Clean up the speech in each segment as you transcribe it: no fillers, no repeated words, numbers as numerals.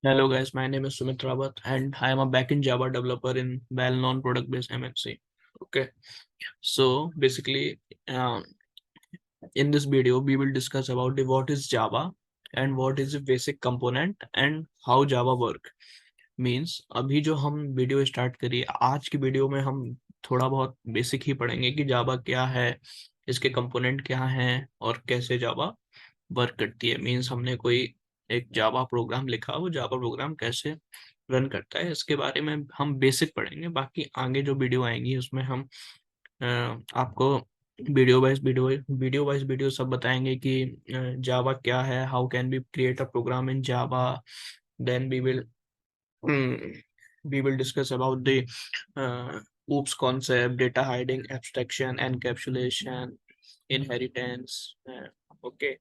Hello guys, my name is Sumit Rawat and I am a backend Java developer in well-known product-based MNC. Okay, so basically, in this video we will discuss about what is Java and what is the basic component and how Java work. Means अभी जो हम video start करिए आज की video में हम थोड़ा बहुत बेसिक ही पढ़ेंगे कि जावा क्या है, इसके कंपोनेंट क्या हैं और कैसे जावा वर्क करती है। मीन्स हमने कोई एक जावा प्रोग्राम लिखा, वो जावा प्रोग्राम कैसे रन करता है इसके बारे में हम बेसिक पढ़ेंगे। बाकी आगे जो वीडियो आएंगी उसमें हम आपको वीडियो वाइज वीडियो सब बताएंगे कि जावा क्या है, how can be create a program in Java. Then we will discuss about the OOPS concept, data hiding, abstraction, encapsulation, inheritance. Okay.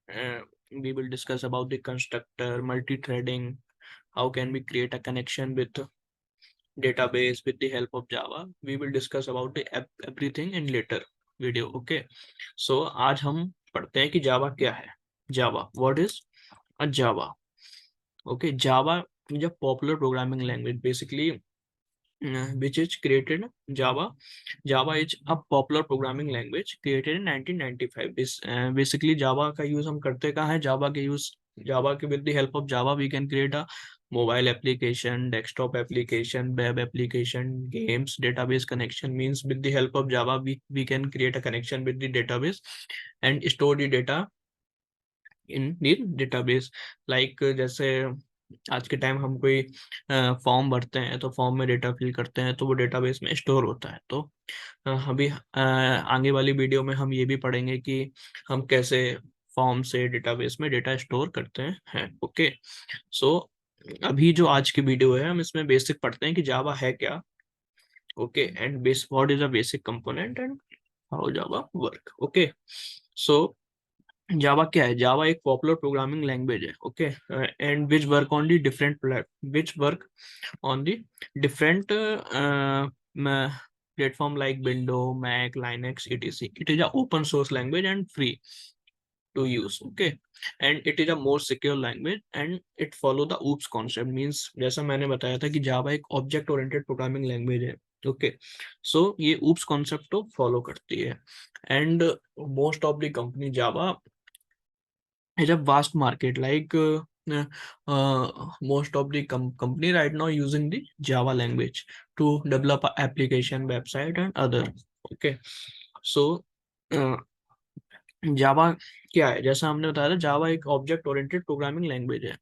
Uh, we will discuss about the constructor, multi-threading, how can we create a connection with database with the help of Java. We will discuss about the everything in later video. Okay. So आज हम पढ़ते हैं कि Java क्या है। जावा, what is a Java? Okay, Java is a popular programming language basically, which is created Java. Java is a popular programming language created in 1995. Basically Java का use हम करते कहाँ है, Java के with the help of Java we can create a mobile application, desktop application, web application, games, database connection. Means with the help of Java we can create a connection with the database and store the data in the database. Like जैसे आज के time हम कोई form भरते हैं तो form में data fill करते हैं तो वो डेटाबेस में स्टोर होता है। तो अभी आगे वाली वीडियो में हम ये भी पढ़ेंगे कि हम कैसे फॉर्म से डेटाबेस में डेटा स्टोर करते हैं। ओके, सो अभी जो आज की वीडियो है हम इसमें बेसिक पढ़ते हैं कि जावा है क्या। Okay, and base what is a basic component and how Java work. Okay, so Java क्या है? जावा एक पॉपुलर प्रोग्रामिंग लैंग्वेज है। Okay, and which work on the different which work on the different platform like Windows, Mac, Linux, etc. It is a open source language and free to use. Okay, and it is a more secure language and it follow the OOPS concept. Means जैसा मैंने बताया था कि जावा एक object oriented programming language है। Okay, सो ये OOPS concept को follow करती है and most of the company Java is a vast market. Like most of the company right now using the Java language to develop a application, website, and other. Okay, so जावा क्या है? जैसा हमने बताया था जावा एक object oriented programming language है।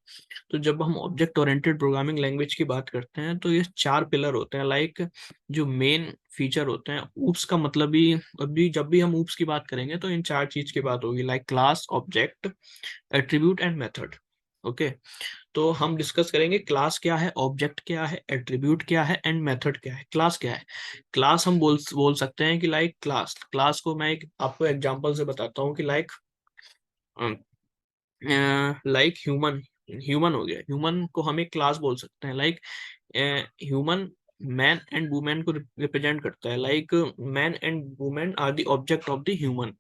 तो जब हम ऑब्जेक्ट ओरिएंटेड प्रोग्रामिंग लैंग्वेज की बात करते हैं तो ये चार पिलर होते हैं। लाइक जो मेन फीचर होते हैं ऊप्स का मतलब ही, अभी जब भी हम ऊप्स की बात करेंगे तो इन चार चीज की बात होगी, like class, object, attribute and method. Okay, तो हम डिस्कस करेंगे क्लास क्या है, ऑब्जेक्ट क्या है, एट्रीब्यूट क्या है एंड मेथड क्या है। क्लास क्या है? क्लास हम बोल सकते हैं कि लाइक क्लास को मैं एक आपको एग्जांपल से बताता हूँ कि लाइक ह्यूमन ह्यूमन हो गया, ह्यूमन को हम एक क्लास बोल सकते हैं। Like human man and women को रिप्रेजेंट करता है। Like man and women are the object of the human.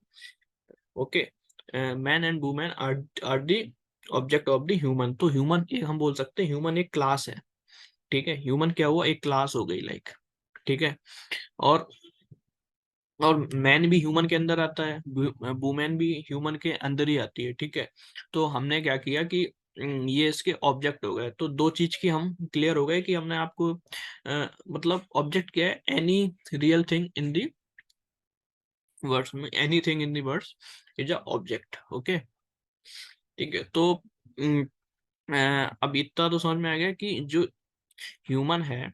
Okay, man and women are the object of the human. तो ह्यूमन हम बोल सकते हैं ह्यूमन एक क्लास है। ठीक है, ह्यूमन क्या हुआ? एक क्लास हो गई। लाइक ठीक है, और और मैन भी ह्यूमन के अंदर आता है, वुमेन भी ह्यूमन के अंदर ही आती है। ठीक है, तो हमने क्या किया कि ये इसके ऑब्जेक्ट हो गए। तो दो चीज की हम क्लियर हो गए कि हमने आपको मतलब ऑब्जेक्ट क्या है? Any real thing in the words में, anything in the words is a object. Okay, ठीक है, तो अब इतना तो समझ में आ गया कि जो ह्यूमन है,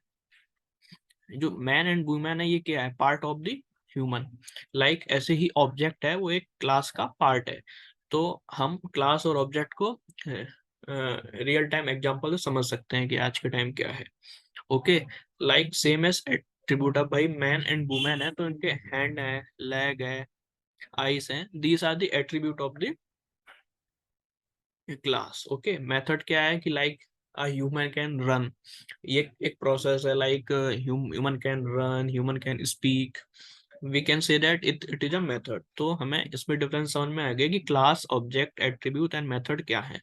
जो मैन एंड वुमेन है, ये क्या है? Part of the human. Like ऐसे ही ऑब्जेक्ट है, वो एक क्लास का पार्ट है। तो हम क्लास और ऑब्जेक्ट को रियल टाइम एग्जांपल से समझ सकते हैं कि आज के टाइम क्या है। Okay, like same as attribute. अब भाई मैन एंड वुमेन है तो इनके हैंड है, लेग है, आईज है, these are the attribute of the class. Okay, method क्या है कि लाइक ह्यूमन कैन रन, ये एक प्रोसेस है। Like human can run, human can speak, we can say that it is a method. तो हमें इसमें डिफरेंस समझ में आ गया कि class, object, attribute and method क्या है।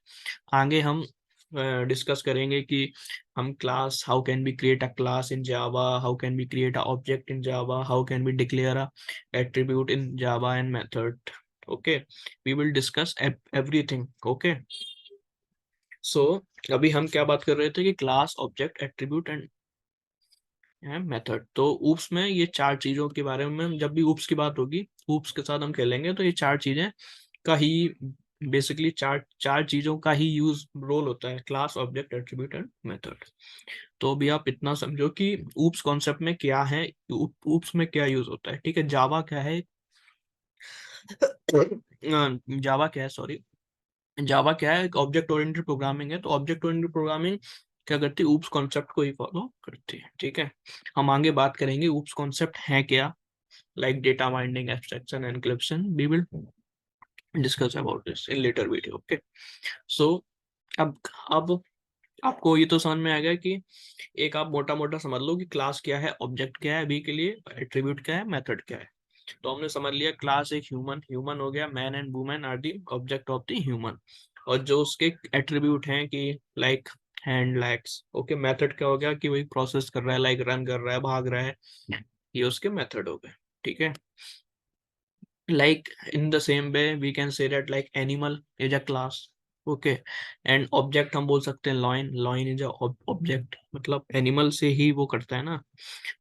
आगे हम डिस्कस करेंगे कि हम class, how can be create a class in Java, how can be create a object in Java, how can be declare a attribute in Java and method. Okay, we will discuss everything. Okay, सो अभी हम क्या बात कर रहे थे कि class, object, attribute and method. तो oops में ये चार चीजों के बारे में, जब भी ऊप्स की बात होगी, ऊप्स के साथ हम खेलेंगे, तो ये चार चीजें का ही, बेसिकली चार चार चीजों का ही यूज रोल होता है, class, object, attribute and method. तो अभी आप इतना समझो कि ऊप्स कॉन्सेप्ट में क्या है, ऊप्स में क्या यूज होता है. ठीक है, जावा क्या है, जावा क्या है, सॉरी, जावा क्या है, एक ऑब्जेक्ट ओरिएंटेड प्रोग्रामिंग है. तो ऑब्जेक्ट ओरिएंटेड प्रोग्रामिंग क्या करती है, ऊप्स कॉन्सेप्ट को ही फॉलो करती है. ठीक है, हम आगे बात करेंगे ऊप्स कॉन्सेप्ट है क्या, like data binding, abstraction, encryption. We will discuss about this in later video. Okay, so अब आपको ये तो समझ में आ गया कि एक आप मोटा मोटा समझ लो कि क्लास क्या है, ऑब्जेक्ट क्या है अभी के लिए, एट्रीब्यूट क्या है, मेथड क्या है. तो हमने समझ लिया क्लास एक ह्यूमन, ह्यूमन हो गया, man and women are the object of the human. और जो उसके एट्रीब्यूट हैं कि like hand, legs. Okay, method क्या हो गया कि वही प्रोसेस कर रहा है, लाइक रन कर रहा है, भाग रहा है, ये उसके मेथड हो गए. ठीक है, like in the same way we can say that like animal is a class. Okay, and object हम बोल सकते हैं लॉइन, लॉइन इज ऑब्जेक्ट, मतलब एनिमल से ही वो करता है ना,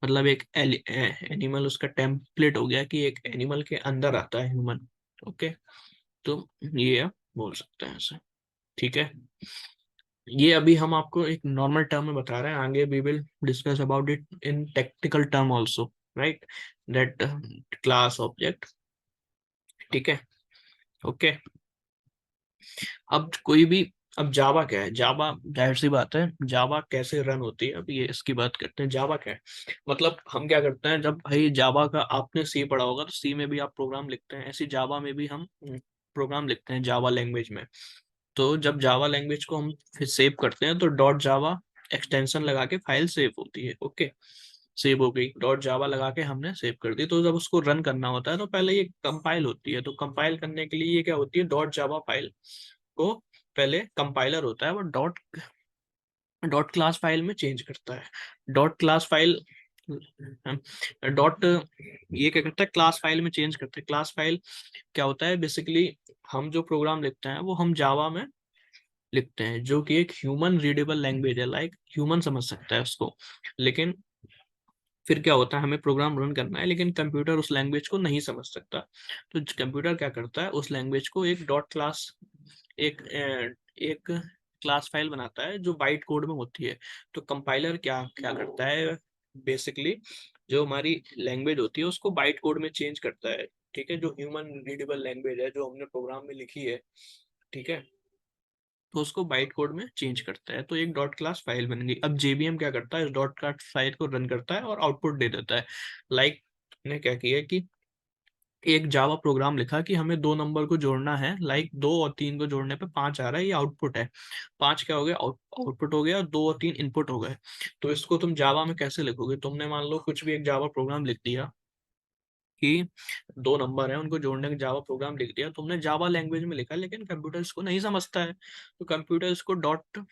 मतलब एक एनिमल उसका टेम्पलेट हो गया कि एक एनिमल के अंदर आता है ह्यूमन. ओके, तो ये आप बोल सकते हैं ऐसे. ठीक है, ये अभी हम आपको एक नॉर्मल टर्म में बता रहे हैं, आगे we will discuss about it in technical term also, right, that class, object. ठीक है, ओके. अब कोई भी, अब जावा क्या है, जावा जाहिर सी बात है, जावा कैसे रन होती है, अब ये इसकी बात करते हैं. जावा क्या है, मतलब हम क्या करते हैं, जब भाई जावा का आपने सी पढ़ा होगा, तो सी में भी आप प्रोग्राम लिखते हैं, ऐसे जावा में भी हम प्रोग्राम लिखते हैं जावा लैंग्वेज में. तो जब जावा लैंग्वेज को हम फिर सेव करते हैं, तो डॉट जावा एक्सटेंशन लगा के फाइल सेव होती है. ओके, सेव हो गई, डॉट जावा लगा के हमने सेव कर दी. तो जब उसको रन करना होता है, तो पहले ये कंपाइल होती है. तो कंपाइल करने के लिए ये क्या होती है, डॉट जावा फाइल को पहले कंपाइलर होता है वो डॉट डॉट क्लास फाइल में चेंज करता है. डॉट क्लास फाइल डॉट ये क्या करता है, क्लास फाइल में चेंज करता है. क्लास फाइल क्या होता है, बेसिकली हम जो प्रोग्राम लिखते हैं वो हम जावा में लिखते हैं, जो कि एक ह्यूमन रीडेबल लैंग्वेज है, लाइक ह्यूमन समझ सकता है उसको. लेकिन फिर क्या होता है, हमें प्रोग्राम रन करना है, लेकिन कंप्यूटर उस लैंग्वेज को नहीं समझ सकता. तो कंप्यूटर क्या करता है, उस लैंग्वेज को एक डॉट क्लास, एक क्लास फाइल बनाता है जो बाइट कोड में होती है. तो कंपाइलर क्या क्या करता है, बेसिकली जो हमारी लैंग्वेज होती है उसको बाइट कोड में चेंज करता है. ठीक है, जो ह्यूमन रीडेबल लैंग्वेज है जो हमने प्रोग्राम में लिखी है, ठीक है, तो उसको बाइट कोड में चेंज करता है. तो एक डॉट क्लास फाइल बन गई. अब जेबीएम क्या करता है, इस डॉट क्लास फाइल को रन करता है और आउटपुट दे देता है. लाइक ने क्या किया कि एक जावा प्रोग्राम लिखा कि हमें दो नंबर को जोड़ना है, लाइक दो और तीन को जोड़ने पे पांच आ रहा है, ये आउटपुट है. पांच क्या हो गया, आउटपुट हो गया, दो और तीन इनपुट हो गए. तो इसको तुम जावा में कैसे लिखोगे, तुमने मान लो कुछ भी एक जावा प्रोग्राम लिख दिया कि दो नंबर है उनको जोड़ने का जावा प्रोग्राम लिख दिया, तुमने जावा लैंग्वेज में लिखा, लेकिन कंप्यूटर इसको नहीं समझता है. तो कंप्यूटर इसको डॉट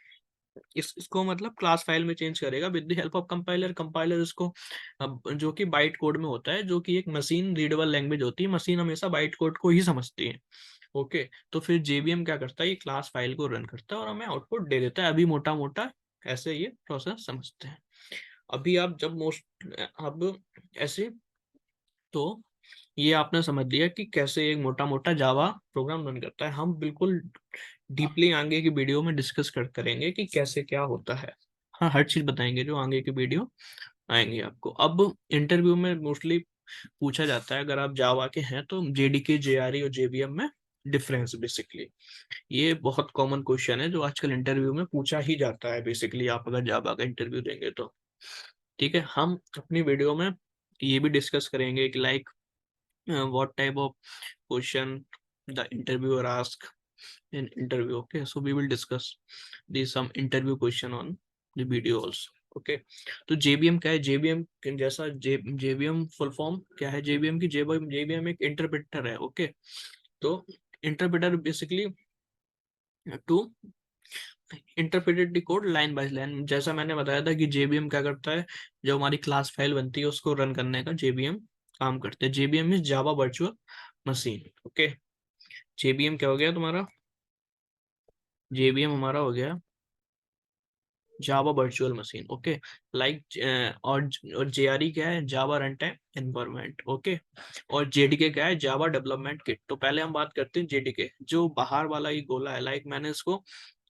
इसको मतलब क्लास फाइल में चेंज करेगा with the help of compiler. Compiler इसको जो कि बाइट कोड में होता है, जो कि एक मशीन रीडेबल लैंग्वेज होती है, मशीन हमेशा बाइट कोड को ही समझती है. ओके, तो फिर जेबीएम क्या करता है, ये क्लास फाइल को रन करता है और हमें आउटपुट दे देता है. अभी मोटा मोटा ऐसे ये प्रोसेस समझते हैं. अभी आप जब मोस्ट अब ऐसे, तो ये आपने समझ लिया कि कैसे एक मोटा मोटा जावा प्रोग्राम रन करता है. हम बिल्कुल डीपली आगे की वीडियो में डिस्कस करेंगे कि कैसे क्या होता है. हाँ, हर चीज बताएंगे जो आगे की वीडियो आएंगे आपको. अब इंटरव्यू में मोस्टली पूछा जाता है, अगर आप जावा के हैं तो जेडीके, जेआरई और जेवीएम में डिफरेंस, बेसिकली ये बहुत कॉमन क्वेश्चन है जो आजकल इंटरव्यू में पूछा ही जाता है, बेसिकली आप अगर जावा का इंटरव्यू देंगे तो. ठीक है, हम अपनी वीडियो में ये भी डिस्कस करेंगे कि like what type of question the interviewer ask in interview. Okay, so we will discuss the some interview question on the video also. Okay, तो जेबीएम क्या है, जेबीएम जैसा जेबीएम फुल फॉर्म क्या है, जेबीएम की, JBM एक interpreter है. Okay, तो interpreter basically to interpreted the code line by line. जैसा मैंने बताया था कि जेबीएम क्या करता है, जो हमारी क्लास फाइल बनती है उसको रन करने का जेबीएम काम करते हैं। JVM is Java virtual machine. Okay, JVM क्या हो गया तुम्हारा, जेबीएम हमारा हो गया Java virtual machine. Okay, like और जेआरई क्या है, Java run time environment. Okay, और जेडीके क्या है, जावा डेवलपमेंट किट। तो पहले हम बात करते हैं जेडीके, जो बाहर वाला ही गोला है। लाइक मैंने इसको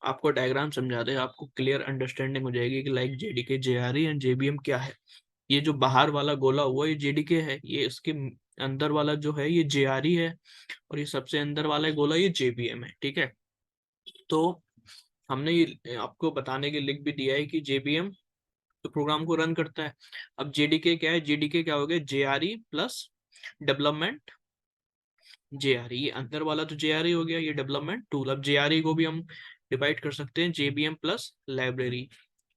आपको डायग्राम समझा दे, आपको क्लियर अंडरस्टैंडिंग हो जाएगी कि like JDK, JRE and JVM क्या है। ये जो बाहर वाला गोला हुआ ये जेडीके है, ये इसके अंदर वाला जो है ये जेआरई है, और ये सबसे अंदर वाला गोला ये जेबीएम है। ठीक है, तो हमने ये आपको बताने के लिंक भी दिया है कि जेबीएम तो प्रोग्राम को रन करता है। अब जेडीके क्या है, जेडीके क्या हो गया, जेआरई प्लस डेवलपमेंट। जेआरई ये अंदर वाला तो जेआरई हो गया, ये डेवलपमेंट टूल। अब जेआरई को भी हम डिवाइड कर सकते हैं जेबीएम प्लस लाइब्रेरी।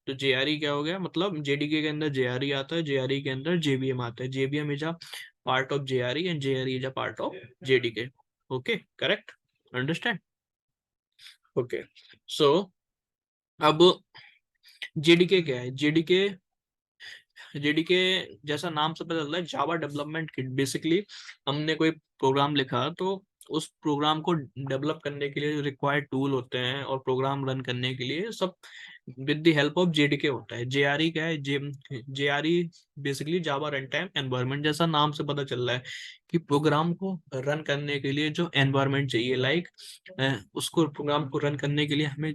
तो जेआरई क्या हो गया, मतलब जेडीके के अंदर जेआरई आता है, जेआरई के अंदर जेबीएम आता है। JVM is a part of JRE and JRE is a part of JDK. Okay, correct, understand. Okay, so अब जेडीके क्या है, जेडीके, जेडीके जैसा नाम से पता चलता है जावा डेवलपमेंट किट। बेसिकली हमने कोई प्रोग्राम लिखा तो उस प्रोग्राम को डेवलप करने के लिए रिक्वायर्ड टूल होते हैं, और प्रोग्राम रन करने के लिए सब with the help of JDK होता है। जेआरई क्या है, JRE basically Java run time environment. जैसा नाम से पता चल रहा है कि प्रोग्राम को रन करने के लिए जो एनवायरनमेंट चाहिए, लाइक उसको प्रोग्राम को रन करने के लिए हमें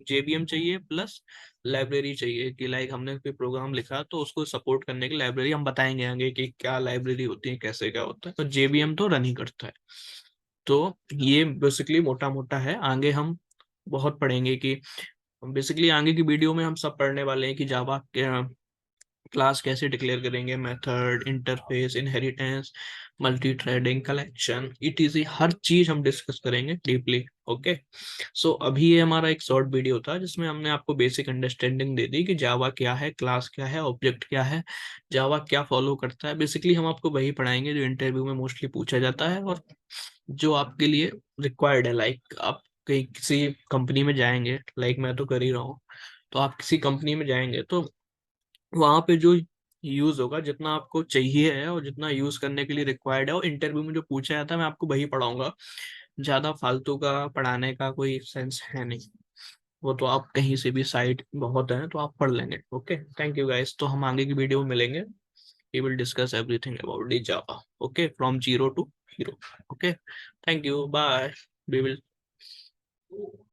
जेबीएम चाहिए प्लस लाइब्रेरी चाहिए, कि लाइक हमने कोई प्रोग्राम लिखा तो उसको सपोर्ट करने की लाइब्रेरी, हम बताएंगे आगे कि क्या लाइब्रेरी होती है, कैसे क्या होता है, तो जेबीएम तो रन ही करता है। तो ये बेसिकली मोटा मोटा है, आगे हम बहुत पढ़ेंगे कि बेसिकली आगे की वीडियो में हम सब पढ़ने वाले हैं कि जावा क्लास कैसे डिक्लेयर करेंगे, method, interface, inheritance, multi threading, collection, ETC, हर चीज हम डिस्कस करेंगे डीपली। ओके, सो अभी ये हमारा एक शॉर्ट वीडियो था जिसमें हमने आपको बेसिक अंडरस्टैंडिंग दे दी कि जावा क्या है, क्लास क्या है, ऑब्जेक्ट क्या है, जावा क्या फॉलो करता है। बेसिकली हम आपको वही पढ़ाएंगे जो इंटरव्यू में मोस्टली पूछा जाता है और जो आपके लिए रिक्वायर्ड है। लाइक आप कहीं किसी कंपनी में जाएंगे, लाइक मैं तो कर ही रहा हूँ, तो आप किसी कंपनी में जाएंगे तो वहां पे जो यूज होगा, जितना आपको चाहिए है और जितना यूज करने के लिए रिक्वायर्ड है, और इंटरव्यू में जो पूछा जाता है मैं आपको वही पढ़ाऊंगा। ज्यादा फालतू का पढ़ाने का कोई सेंस है नहीं, वो तो आप कहीं से भी साइट बहुत है तो आप पढ़ लेंगे। ओके, थैंक यू गाइस, तो हम आगे की वीडियो में मिलेंगे। We will discuss everything about the Java. Okay, from zero to hero. Okay, thank you, bye. We will